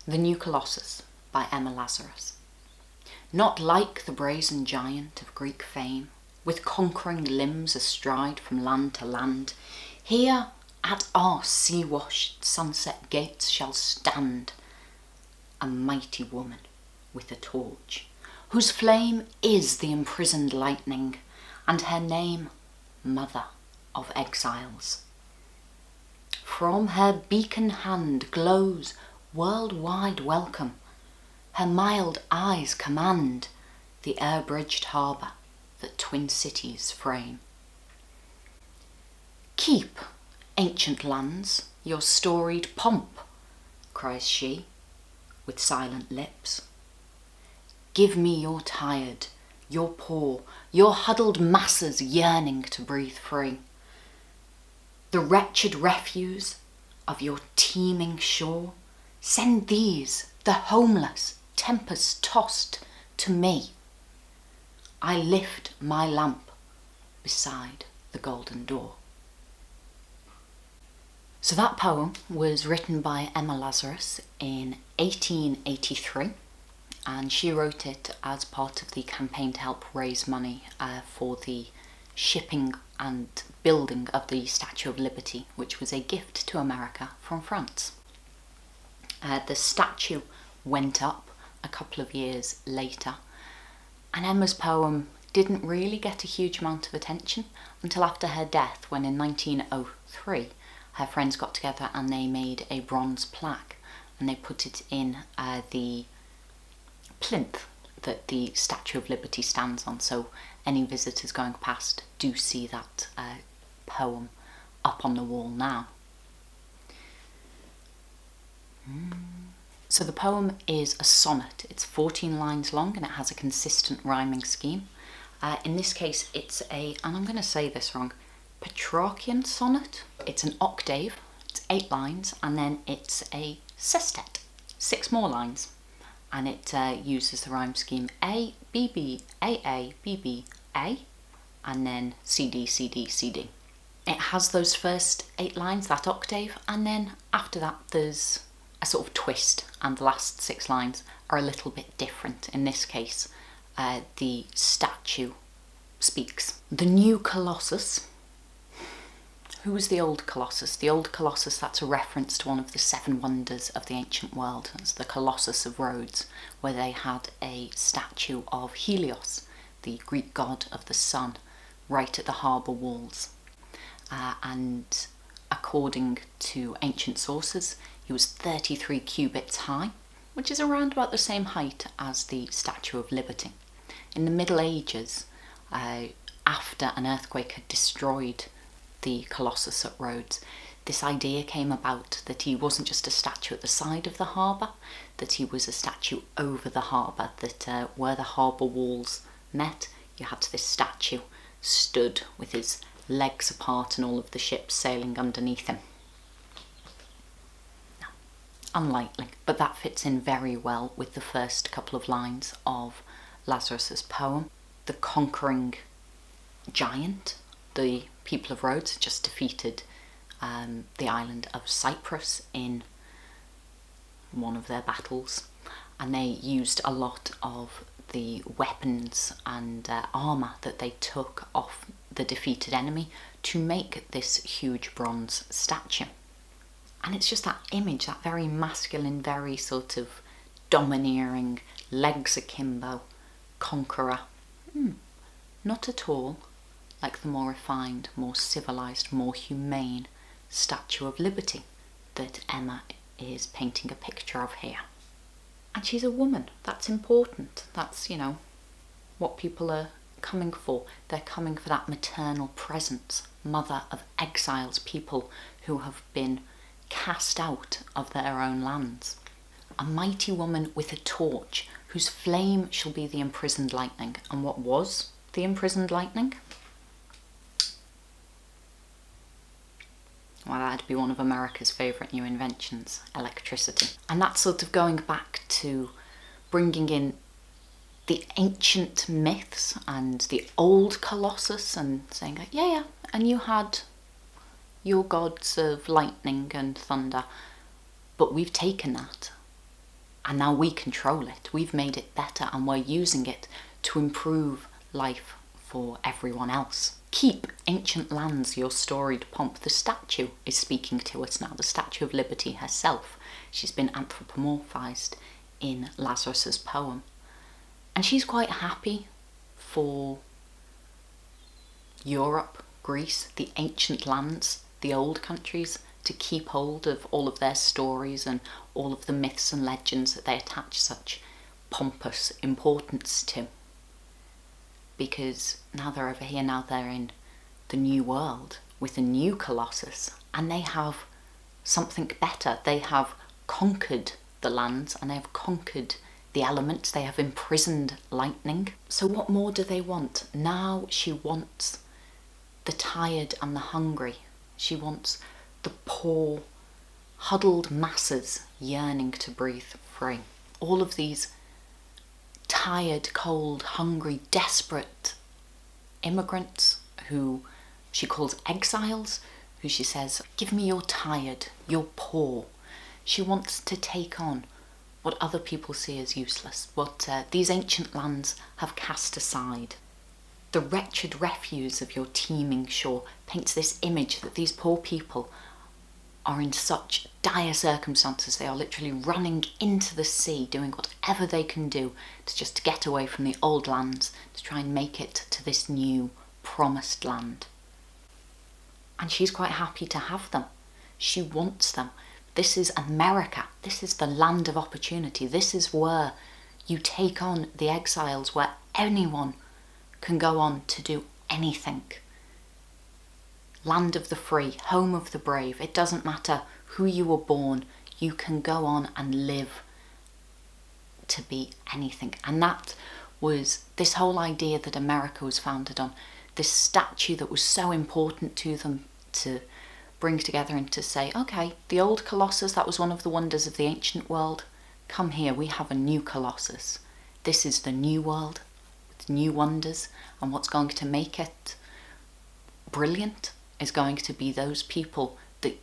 The New Colossus by Emma Lazarus. Not like the brazen giant of Greek fame, with conquering limbs astride from land to land, here at our sea-washed sunset gates shall stand a mighty woman with a torch, whose flame is the imprisoned lightning, and her name Mother of Exiles. From her beacon hand glows worldwide welcome. Her mild eyes command the air-bridged harbour that twin cities frame. Keep, ancient lands, your storied pomp, cries she, with silent lips. Give me your tired, your poor, your huddled masses yearning to breathe free. The wretched refuse of your teeming shore, send these, the homeless, tempest-tossed, to me. I lift my lamp beside the golden door. So that poem was written by Emma Lazarus in 1883, and she wrote it as part of the campaign to help raise money for the shipping and building of the Statue of Liberty, which was a gift to America from France. The statue went up a couple of years later, and Emma's poem didn't really get a huge amount of attention until after her death, when in 1903 her friends got together and they made a bronze plaque and they put it in the plinth that the Statue of Liberty stands on, so any visitors going past do see that poem up on the wall now. So the poem is a sonnet. It's 14 lines long and it has a consistent rhyming scheme. In this case it's and I'm going to say this wrong, Petrarchian sonnet. It's an octave, it's 8 lines, and then it's a sestet, 6 more lines. And it uses the rhyme scheme A, B, B, A, A, B, B, A, and then C, D, C, D, C, D. It has those first 8 lines, that octave, and then after that there's a sort of twist, and the last 6 lines are a little bit different. In this case, the statue speaks. The new Colossus. Who was the old Colossus? The old Colossus, that's a reference to one of the 7 wonders of the ancient world. It's the Colossus of Rhodes, where they had a statue of Helios, the Greek god of the sun, right at the harbour walls. And according to ancient sources, he was 33 cubits high, which is around about the same height as the Statue of Liberty. In the Middle Ages, after an earthquake had destroyed the Colossus at Rhodes, this idea came about that he wasn't just a statue at the side of the harbour, that he was a statue over the harbour, that where the harbour walls met, you had this statue stood with his legs apart and all of the ships sailing underneath him. No, unlikely, but that fits in very well with the first couple of lines of Lazarus's poem. The conquering giant, the people of Rhodes had just defeated the island of Cyprus in one of their battles, and they used a lot of the weapons and armour that they took off the defeated enemy to make this huge bronze statue. And it's just that image, that very masculine, very sort of domineering, legs akimbo, conqueror. Not at all like the more refined, more civilised, more humane Statue of Liberty that Emma is painting a picture of here. And she's a woman. That's important. That's, you know, what people are coming for. They're coming for that maternal presence, mother of exiles, people who have been cast out of their own lands. A mighty woman with a torch, whose flame shall be the imprisoned lightning. And what was the imprisoned lightning? Well, that'd be one of America's favourite new inventions, electricity. And that's sort of going back to bringing in the ancient myths and the old Colossus and saying, yeah, and you had your gods of lightning and thunder, but we've taken that And now we control it. We've made it better and we're using it to improve life for everyone else. Keep ancient lands your storied pomp. The statue is speaking to us now, the Statue of Liberty herself. She's been anthropomorphized in Lazarus's poem. And she's quite happy for Europe, Greece, the ancient lands, the old countries, to keep hold of all of their stories and all of the myths and legends that they attach such pompous importance to. Because now they're over here, now they're in the new world with a new Colossus, and they have something better. They have conquered the lands and they have conquered the elements. They have imprisoned lightning. So what more do they want? Now she wants the tired and the hungry. She wants the poor, huddled masses yearning to breathe free. All of these tired, cold, hungry, desperate immigrants who she calls exiles, who she says, give me your tired, your poor. She wants to take on what other people see as useless, what these ancient lands have cast aside. The wretched refuse of your teeming shore paints this image that these poor people are in such dire circumstances. They are literally running into the sea, doing whatever they can do to just get away from the old lands, to try and make it to this new promised land. And she's quite happy to have them. She wants them. This is America. This is the land of opportunity. This is where you take on the exiles, where anyone can go on to do anything. Land of the free, home of the brave. It doesn't matter who you were born, you can go on and live to be anything. And that was this whole idea that America was founded on, this statue that was so important to them to bring together and to say, okay, the old Colossus, that was one of the wonders of the ancient world. Come here, we have a new Colossus. This is the new world with new wonders, and what's going to make it brilliant is going to be those people that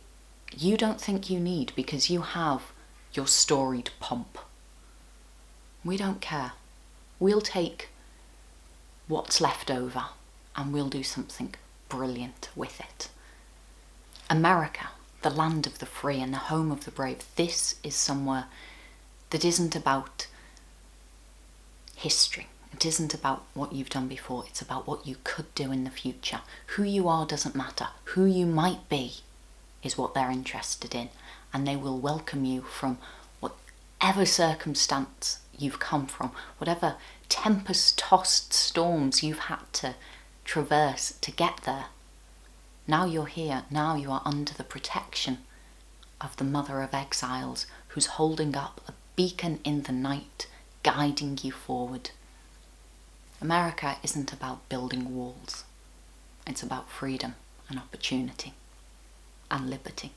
you don't think you need because you have your storied pomp. We don't care. We'll take what's left over and we'll do something brilliant with it. America, the land of the free and the home of the brave, this is somewhere that isn't about history. It isn't about what you've done before, it's about what you could do in the future. Who you are doesn't matter. Who you might be is what they're interested in, and they will welcome you from whatever circumstance you've come from, whatever tempest-tossed storms you've had to traverse to get there. Now you're here, now you are under the protection of the Mother of Exiles, who's holding up a beacon in the night, guiding you forward. America isn't about building walls. It's about freedom and opportunity and liberty.